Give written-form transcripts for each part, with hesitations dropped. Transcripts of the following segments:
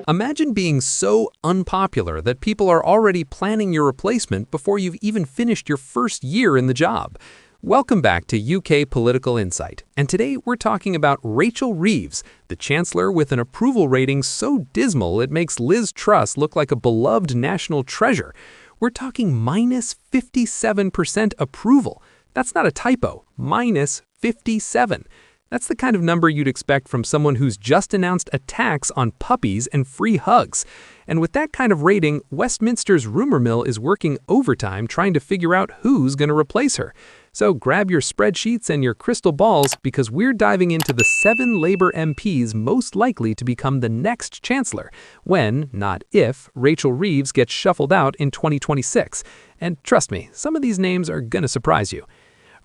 Imagine being so unpopular that people are already planning your replacement before you've even finished your first year in the job. Welcome back to UK Political Insight, and today we're talking about Rachel Reeves, the Chancellor with an approval rating so dismal it makes Liz Truss look like a beloved national treasure. We're talking minus 57% approval. That's not a typo, minus 57. That's the kind of number you'd expect from someone who's just announced a tax on puppies and free hugs. And with that kind of rating, Westminster's rumor mill is working overtime trying to figure out who's going to replace her. So grab your spreadsheets and your crystal balls because we're diving into the 7 Labour MPs most likely to become the next Chancellor when, not if, Rachel Reeves gets shuffled out in 2026. And trust me, some of these names are going to surprise you.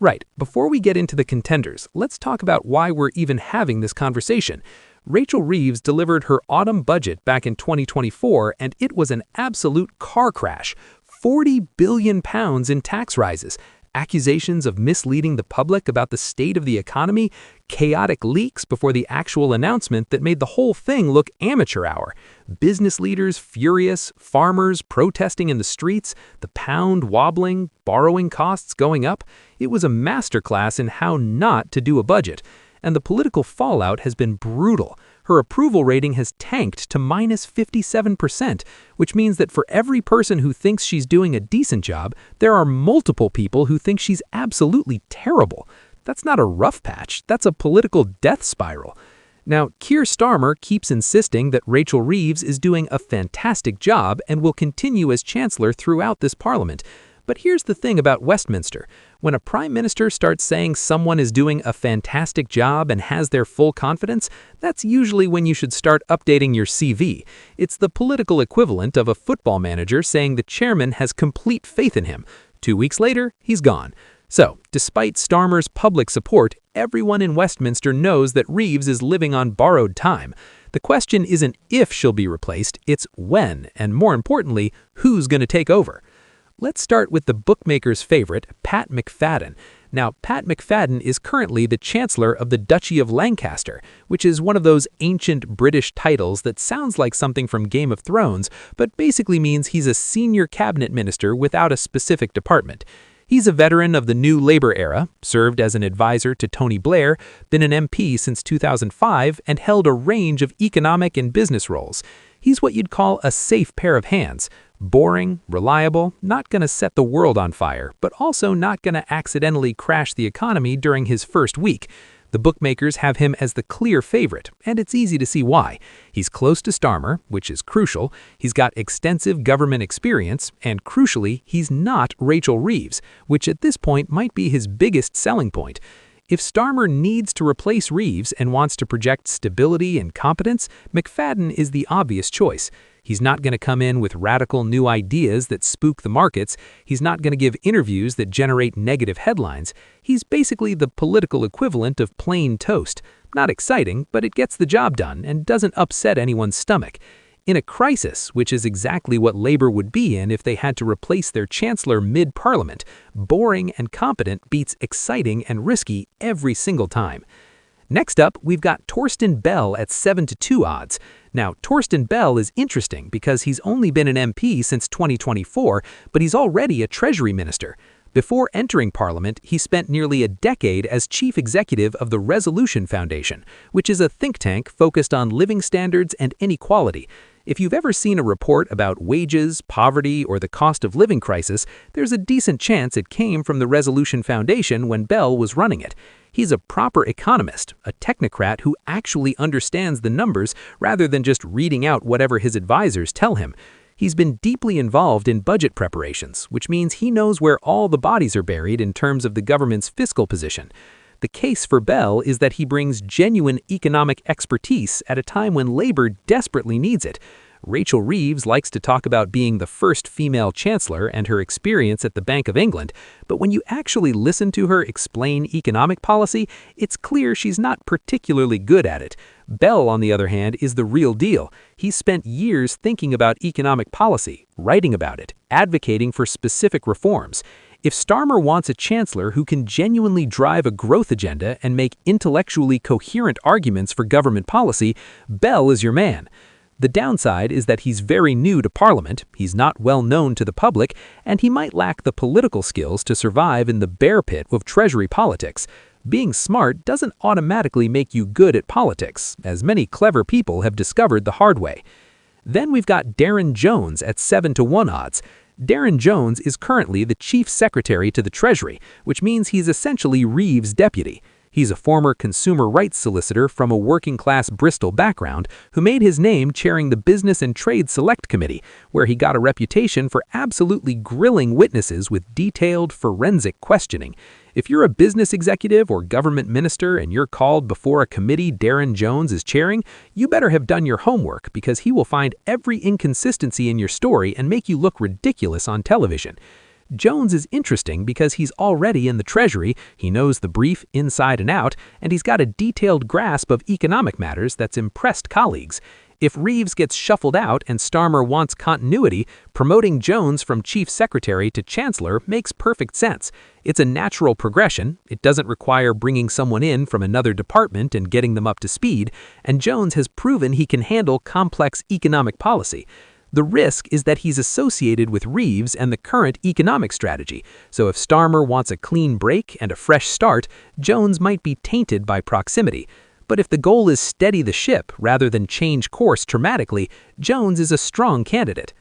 Right, before we get into the contenders, let's talk about why we're even having this conversation. Rachel Reeves delivered her autumn budget back in 2024, and it was an absolute car crash. £40 billion in tax rises, accusations of misleading the public about the state of the economy, chaotic leaks before the actual announcement that made the whole thing look amateur hour, business leaders furious, farmers protesting in the streets, the pound wobbling, borrowing costs going up. It was a masterclass in how not to do a budget. And the political fallout has been brutal. Her approval rating has tanked to minus 57%, which means that for every person who thinks she's doing a decent job, there are multiple people who think she's absolutely terrible. That's not a rough patch, that's a political death spiral. Now, Keir keeps insisting that Rachel Reeves is doing a fantastic job and will continue as Chancellor throughout this Parliament. But here's the thing about Westminster. When a Prime Minister starts saying someone is doing a fantastic job and has their full confidence, that's usually when you should start updating your CV. It's the political equivalent of a football manager saying the chairman has complete faith in him. 2 weeks later, he's gone. So, despite Starmer's public support, everyone in Westminster knows that Reeves is living on borrowed time. The question isn't if she'll be replaced, it's when, and more importantly, who's going to take over. Let's start with the bookmaker's favorite, Pat McFadden. Now, Pat McFadden is currently the Chancellor of the Duchy of Lancaster, which is one of those ancient British titles that sounds like something from Game of Thrones, but basically means he's a senior cabinet minister without a specific department. He's a veteran of the New Labour era, served as an advisor to Tony Blair, been an MP since 2005, and held a range of economic and business roles. He's what you'd call a safe pair of hands. Boring, reliable, not going to set the world on fire, but also not going to accidentally crash the economy during his first week. The bookmakers have him as the clear favorite, and it's easy to see why. He's close to Starmer, which is crucial. He's got extensive government experience, and crucially, he's not Rachel Reeves, which at this point might be his biggest selling point. If Starmer needs to replace Reeves and wants to project stability and competence, McFadden is the obvious choice. He's not going to come in with radical new ideas that spook the markets. He's not going to give interviews that generate negative headlines. He's basically the political equivalent of plain toast. Not exciting, but it gets the job done and doesn't upset anyone's stomach. In a crisis, which is exactly what Labour would be in if they had to replace their Chancellor mid-Parliament, boring and competent beats exciting and risky every single time. Next up, we've got Torsten Bell at 7-2 odds. Now, Torsten Bell is interesting because he's only been an MP since 2024, but he's already a Treasury Minister. Before entering Parliament, he spent nearly a decade as Chief Executive of the Resolution Foundation, which is a think tank focused on living standards and inequality. If you've ever seen a report about wages, poverty, or the cost of living crisis, there's a decent chance it came from the Resolution Foundation when Bell was running it. He's a proper economist, a technocrat who actually understands the numbers rather than just reading out whatever his advisors tell him. He's been deeply involved in budget preparations, which means he knows where all the bodies are buried in terms of the government's fiscal position. The case for Bell is that he brings genuine economic expertise at a time when Labour desperately needs it. Rachel Reeves likes to talk about being the first female chancellor and her experience at the Bank of England, but when you actually listen to her explain economic policy, it's clear she's not particularly good at it. Bell, on the other hand, is the real deal. He's spent years thinking about economic policy, writing about it, advocating for specific reforms. If Starmer wants a chancellor who can genuinely drive a growth agenda and make intellectually coherent arguments for government policy, Bell is your man. The downside is that he's very new to Parliament, he's not well known to the public, and he might lack the political skills to survive in the bear pit of Treasury politics. Being smart doesn't automatically make you good at politics, as many clever people have discovered the hard way. Then we've got Darren Jones at 7-to-1 odds. Darren Jones is currently the Chief Secretary to the Treasury, which means he's essentially Reeves' deputy. He's a former consumer rights solicitor from a working-class Bristol background who made his name chairing the Business and Trade Select Committee, where he got a reputation for absolutely grilling witnesses with detailed forensic questioning. If you're a business executive or government minister and you're called before a committee Darren Jones is chairing, you better have done your homework because he will find every inconsistency in your story and make you look ridiculous on television. Jones is interesting because he's already in the Treasury, he knows the brief inside and out, and he's got a detailed grasp of economic matters that's impressed colleagues. If Reeves gets shuffled out and Starmer wants continuity, promoting Jones from Chief Secretary to Chancellor makes perfect sense. It's a natural progression, it doesn't require bringing someone in from another department and getting them up to speed, and Jones has proven he can handle complex economic policy. The risk is that he's associated with Reeves and the current economic strategy, so if Starmer wants a clean break and a fresh start, Jones might be tainted by proximity. But if the goal is steady the ship rather than change course dramatically, Jones is a strong candidate.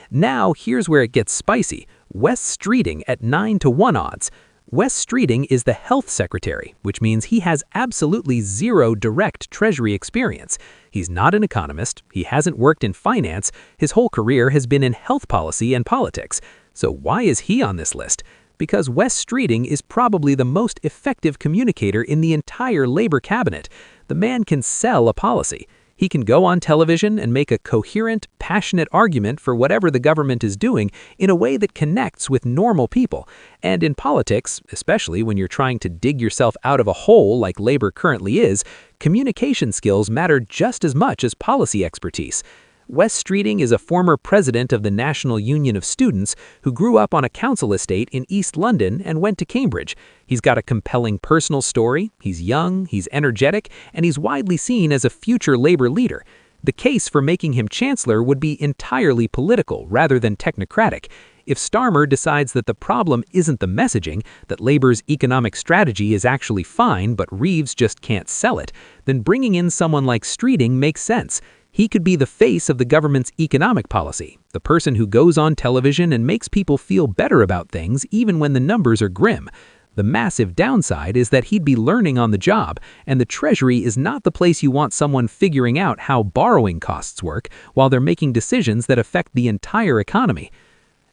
Now here's where it gets spicy. Wes Streeting at 9-to-1 odds. Wes Streeting is the Health Secretary, which means he has absolutely zero direct Treasury experience. He's not an economist, he hasn't worked in finance, his whole career has been in health policy and politics. So why is he on this list? Because Wes Streeting is probably the most effective communicator in the entire Labour cabinet. The man can sell a policy. He can go on television and make a coherent, passionate argument for whatever the government is doing in a way that connects with normal people. And in politics, especially when you're trying to dig yourself out of a hole like Labour currently is, communication skills matter just as much as policy expertise. Wes Streeting is a former president of the National Union of Students who grew up on a council estate in East London and went to Cambridge. He's got a compelling personal story, he's young, he's energetic, and he's widely seen as a future Labour leader. The case for making him Chancellor would be entirely political rather than technocratic. If Starmer decides that the problem isn't the messaging, that Labour's economic strategy is actually fine but Reeves just can't sell it, then bringing in someone like Streeting makes sense. He could be the face of the government's economic policy, the person who goes on television and makes people feel better about things even when the numbers are grim. The massive downside is that he'd be learning on the job, and the Treasury is not the place you want someone figuring out how borrowing costs work while they're making decisions that affect the entire economy.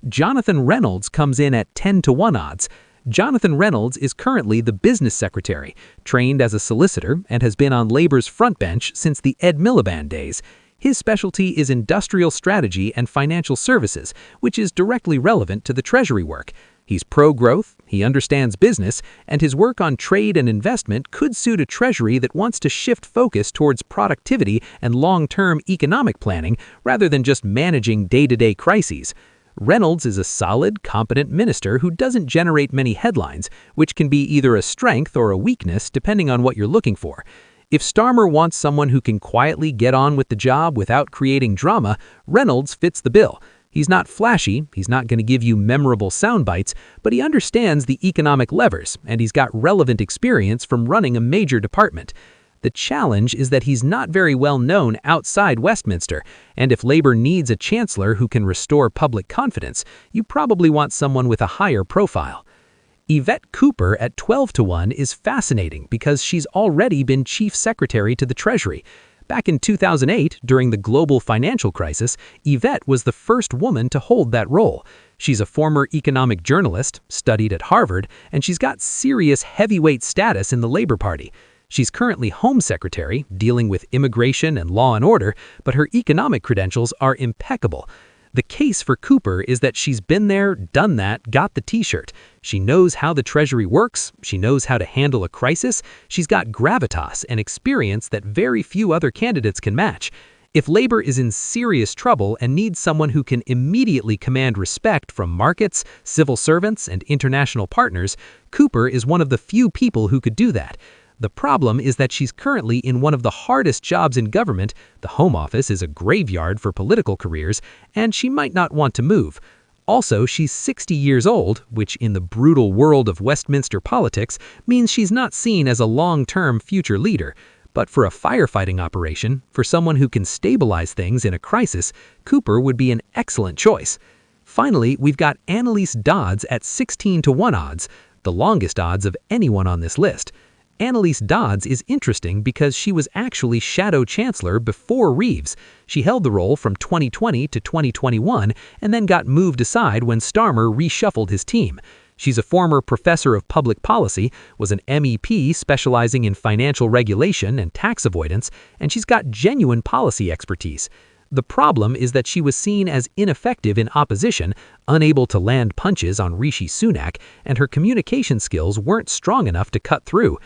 Jonathan Reynolds comes in at 10-to-1 odds. Jonathan Reynolds is currently the business secretary, trained as a solicitor, and has been on Labour's front bench since the Ed Miliband days. His specialty is industrial strategy and financial services, which is directly relevant to the Treasury work. He's pro-growth, he understands business, and his work on trade and investment could suit a Treasury that wants to shift focus towards productivity and long-term economic planning rather than just managing day-to-day crises. Reynolds is a solid, competent minister who doesn't generate many headlines, which can be either a strength or a weakness depending on what you're looking for. If Starmer wants someone who can quietly get on with the job without creating drama, Reynolds fits the bill. He's not flashy, he's not going to give you memorable sound bites, but he understands the economic levers, and he's got relevant experience from running a major department. The challenge is that he's not very well known outside Westminster, and if Labour needs a chancellor who can restore public confidence, you probably want someone with a higher profile. Yvette Cooper at 12-to-1 is fascinating because she's already been Chief Secretary to the Treasury. Back in 2008, during the global financial crisis, Yvette was the first woman to hold that role. She's a former economic journalist, studied at Harvard, and she's got serious heavyweight status in the Labour Party. She's currently Home Secretary, dealing with immigration and law and order, but her economic credentials are impeccable. The case for Cooper is that she's been there, done that, got the t-shirt. She knows how the Treasury works, she knows how to handle a crisis, she's got gravitas and experience that very few other candidates can match. If Labour is in serious trouble and needs someone who can immediately command respect from markets, civil servants, and international partners, Cooper is one of the few people who could do that. The problem is that she's currently in one of the hardest jobs in government. The Home Office is a graveyard for political careers, and she might not want to move. Also, she's 60 years old, which in the brutal world of Westminster politics means she's not seen as a long-term future leader. But for a firefighting operation, for someone who can stabilize things in a crisis, Cooper would be an excellent choice. Finally, we've got Annalise Dodds at 16-to-1 odds, the longest odds of anyone on this list. Annalise Dodds is interesting because she was actually Shadow Chancellor before Reeves. She held the role from 2020 to 2021 and then got moved aside when Starmer reshuffled his team. She's a former professor of public policy, was an MEP specializing in financial regulation and tax avoidance, and she's got genuine policy expertise. The problem is that she was seen as ineffective in opposition, unable to land punches on Rishi Sunak, and her communication skills weren't strong enough to cut through.